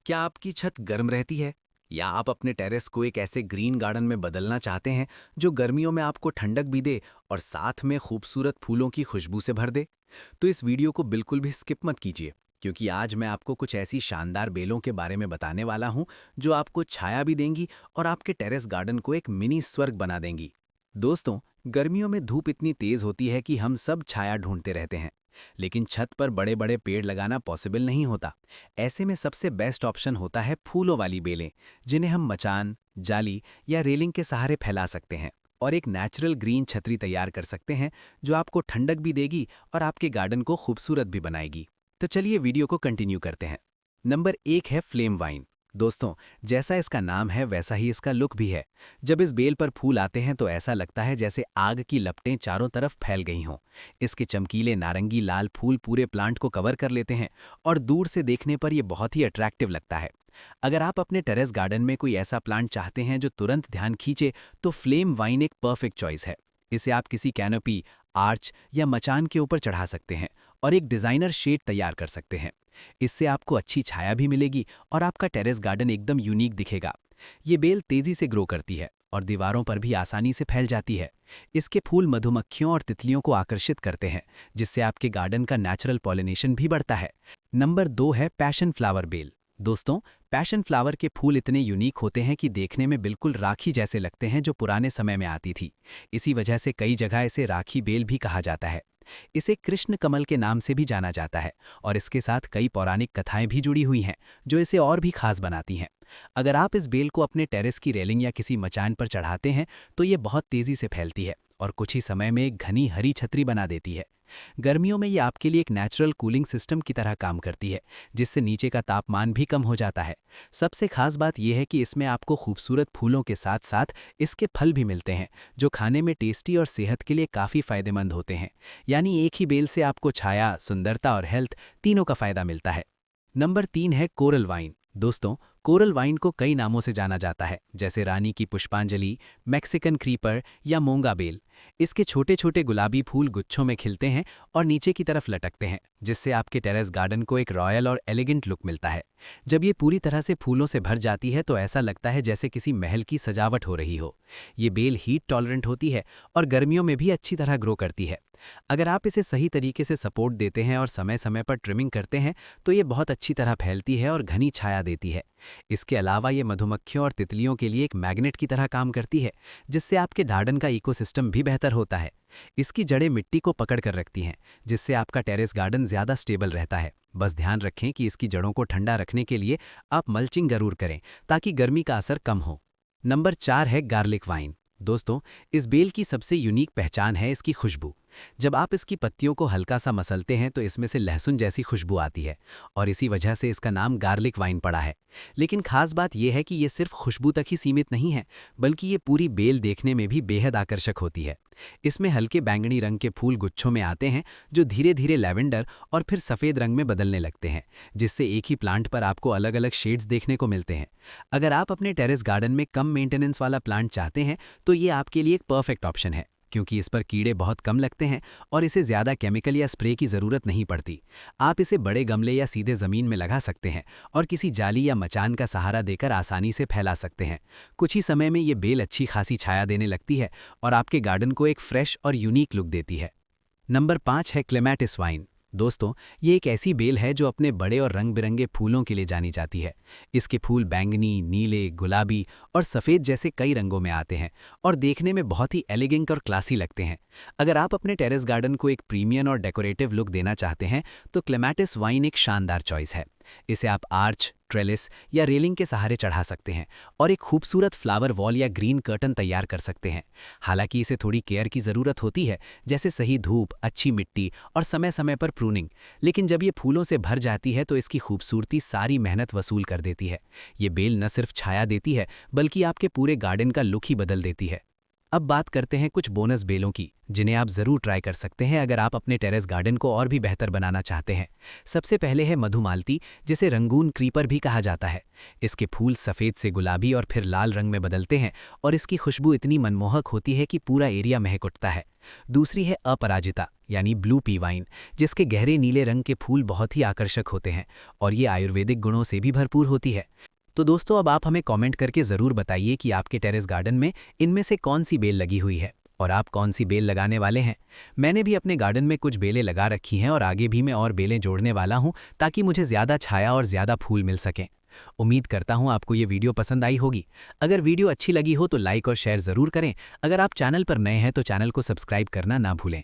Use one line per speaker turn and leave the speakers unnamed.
क्या आपकी छत गर्म रहती है? या आप अपने टेरेस को एक ऐसे ग्रीन गार्डन में बदलना चाहते हैं जो गर्मियों में आपको ठंडक भी दे और साथ में खूबसूरत फूलों की खुशबू से भर दे? तो इस वीडियो को बिल्कुल भी स्किप मत कीजिए, क्योंकि आज मैं आपको कुछ ऐसी शानदार बेलों के बारे में बताने वाला हूं जो आपको छाया भी देंगी और आपके टेरेस गार्डन को एक मिनी स्वर्ग बना देंगी। दोस्तों, गर्मियों में धूप इतनी तेज होती है कि हम सब छाया ढूंढते रहते हैं, लेकिन छत पर बड़े बड़े पेड़ लगाना पॉसिबल नहीं होता। ऐसे में सबसे बेस्ट ऑप्शन होता है फूलों वाली बेलें, जिन्हें हम मचान, जाली या रेलिंग के सहारे फैला सकते हैं और एक नेचुरल ग्रीन छतरी तैयार कर सकते हैं जो आपको ठंडक भी देगी और आपके गार्डन को खूबसूरत भी बनाएगी। तो चलिए वीडियो को कंटिन्यू करते हैं। नंबर 1 है फ्लेम वाइन। दोस्तों, जैसा इसका नाम है वैसा ही इसका लुक भी है। जब इस बेल पर फूल आते हैं तो ऐसा लगता है जैसे आग की लपटें चारों तरफ फैल गई हों। इसके चमकीले नारंगी लाल फूल पूरे प्लांट को कवर कर लेते हैं और दूर से देखने पर यह बहुत ही अट्रैक्टिव लगता है। अगर आप अपने टेरेस गार्डन में कोई ऐसा प्लांट चाहते हैं जो तुरंत ध्यान खींचे, तो फ्लेम वाइन एक परफेक्ट चॉइस है। इसे आप किसी कैनोपी, आर्च या मचान के ऊपर चढ़ा सकते हैं और एक डिजाइनर शेड तैयार कर सकते हैं। इससे आपको अच्छी छाया भी मिलेगी और आपका टेरेस गार्डन एकदम यूनिक दिखेगा। ये बेल तेजी से ग्रो करती है और दीवारों पर भी आसानी से फैल जाती है। इसके फूल मधुमक्खियों और तितलियों को आकर्षित करते हैं, जिससे आपके गार्डन का नेचुरल पॉलिनेशन भी बढ़ता है। नंबर 2 है पैशन फ्लावर बेल। दोस्तों, पैशन फ्लावर के फूल इतने यूनिक होते हैं कि देखने में बिल्कुल राखी जैसे लगते हैं, जो पुराने समय में आती थी। इसी वजह से कई जगह इसे राखी बेल भी कहा जाता है। इसे कृष्ण कमल के नाम से भी जाना जाता है और इसके साथ कई पौराणिक कथाएं भी जुड़ी हुई हैं, जो इसे और भी खास बनाती हैं। अगर आप इस बेल को अपने टेरेस की रेलिंग या किसी मचान पर चढ़ाते हैं तो ये बहुत तेजी से फैलती है और कुछ ही समय में एक घनी हरी छतरी बना देती है। गर्मियों में ये आपके लिए एक नेचुरल कूलिंग सिस्टम की तरह काम करती है, जिससे नीचे का तापमान भी कम हो जाता है। सबसे खास बात यह है कि इसमें आपको खूबसूरत फूलों के साथ साथ इसके फल भी मिलते हैं, जो खाने में टेस्टी और सेहत के लिए काफ़ी फायदेमंद होते हैं। यानी एक ही बेल से आपको छाया, सुंदरता और हेल्थ तीनों का फायदा मिलता है। नंबर 3 है कोरल वाइन। दोस्तों, कोरल वाइन को कई नामों से जाना जाता है, जैसे रानी की पुष्पांजलि, मैक्सिकन क्रीपर या मोंगा बेल। इसके छोटे छोटे गुलाबी फूल गुच्छों में खिलते हैं और नीचे की तरफ लटकते हैं, जिससे आपके टेरेस गार्डन को एक रॉयल और एलिगेंट लुक मिलता है। जब ये पूरी तरह से फूलों से भर जाती है तो ऐसा लगता है जैसे किसी महल की सजावट हो रही हो। ये बेल हीट टॉलरेंट होती है और गर्मियों में भी अच्छी तरह ग्रो करती है। अगर आप इसे सही तरीके से सपोर्ट देते हैं और समय समय पर ट्रिमिंग करते हैं तो ये बहुत अच्छी तरह फैलती है और घनी छाया देती है। इसके अलावा ये मधुमक्खियों और तितलियों के लिए एक मैग्नेट की तरह काम करती है, जिससे आपके गार्डन का इकोसिस्टम भी बेहतर होता है। इसकी जड़ें मिट्टी को पकड़ कर रखती हैं, जिससे आपका टेरेस गार्डन ज़्यादा स्टेबल रहता है। बस ध्यान रखें कि इसकी जड़ों को ठंडा रखने के लिए आप मल्चिंग जरूर करें, ताकि गर्मी का असर कम हो। नंबर 4 है गार्लिक वाइन। दोस्तों, इस बेल की सबसे यूनिक पहचान है इसकी खुशबू। जब आप इसकी पत्तियों को हल्का सा मसलते हैं तो इसमें से लहसुन जैसी खुशबू आती है और इसी वजह से इसका नाम गार्लिक वाइन पड़ा है। लेकिन खास बात यह है कि ये सिर्फ खुशबू तक ही सीमित नहीं है, बल्कि ये पूरी बेल देखने में भी बेहद आकर्षक होती है। इसमें हल्के बैंगनी रंग के फूल गुच्छों में आते हैं, जो धीरे धीरे लैवेंडर और फिर सफ़ेद रंग में बदलने लगते हैं, जिससे एक ही प्लांट पर आपको अलग अलग शेड्स देखने को मिलते हैं। अगर आप अपने टेरेस गार्डन में कम मेंटेनेंस वाला प्लांट चाहते हैं तो ये आपके लिए एक परफेक्ट ऑप्शन है, क्योंकि इस पर कीड़े बहुत कम लगते हैं और इसे ज़्यादा केमिकल या स्प्रे की ज़रूरत नहीं पड़ती। आप इसे बड़े गमले या सीधे ज़मीन में लगा सकते हैं और किसी जाली या मचान का सहारा देकर आसानी से फैला सकते हैं। कुछ ही समय में ये बेल अच्छी खासी छाया देने लगती है और आपके गार्डन को एक फ्रेश और यूनिक लुक देती है। नंबर 5 है क्लेमैटिस वाइन। दोस्तों, ये एक ऐसी बेल है जो अपने बड़े और रंग बिरंगे फूलों के लिए जानी जाती है। इसके फूल बैंगनी, नीले, गुलाबी और सफ़ेद जैसे कई रंगों में आते हैं और देखने में बहुत ही एलिगेंट और क्लासी लगते हैं। अगर आप अपने टेरेस गार्डन को एक प्रीमियम और डेकोरेटिव लुक देना चाहते हैं तो क्लेमैटिस वाइन एक शानदार चॉइस है। इसे आप आर्च, ट्रेलिस या रेलिंग के सहारे चढ़ा सकते हैं और एक खूबसूरत फ्लावर वॉल या ग्रीन कर्टन तैयार कर सकते हैं। हालांकि इसे थोड़ी केयर की ज़रूरत होती है, जैसे सही धूप, अच्छी मिट्टी और समय समय पर प्रूनिंग। लेकिन जब ये फूलों से भर जाती है तो इसकी खूबसूरती सारी मेहनत वसूल कर देती है। ये बेल न सिर्फ छाया देती है, बल्कि आपके पूरे गार्डन का लुक ही बदल देती है। अब बात करते हैं कुछ बोनस बेलों की, जिन्हें आप ज़रूर ट्राई कर सकते हैं अगर आप अपने टेरेस गार्डन को और भी बेहतर बनाना चाहते हैं। सबसे पहले है मधुमालती, जिसे रंगून क्रीपर भी कहा जाता है। इसके फूल सफ़ेद से गुलाबी और फिर लाल रंग में बदलते हैं और इसकी खुशबू इतनी मनमोहक होती है कि पूरा एरिया महक उठता है। दूसरी है अपराजिता यानी ब्लू पी वाइन, जिसके गहरे नीले रंग के फूल बहुत ही आकर्षक होते हैं और ये आयुर्वेदिक गुणों से भी भरपूर होती है। तो दोस्तों, अब आप हमें कमेंट करके ज़रूर बताइए कि आपके टेरेस गार्डन में इनमें से कौन सी बेल लगी हुई है और आप कौन सी बेल लगाने वाले हैं। मैंने भी अपने गार्डन में कुछ बेलें लगा रखी हैं और आगे भी मैं और बेलें जोड़ने वाला हूं ताकि मुझे ज़्यादा छाया और ज़्यादा फूल मिल सकें। उम्मीद करता हूं आपको ये वीडियो पसंद आई होगी। अगर वीडियो अच्छी लगी हो तो लाइक और शेयर ज़रूर करें। अगर आप चैनल पर नए हैं तो चैनल को सब्सक्राइब करना ना भूलें।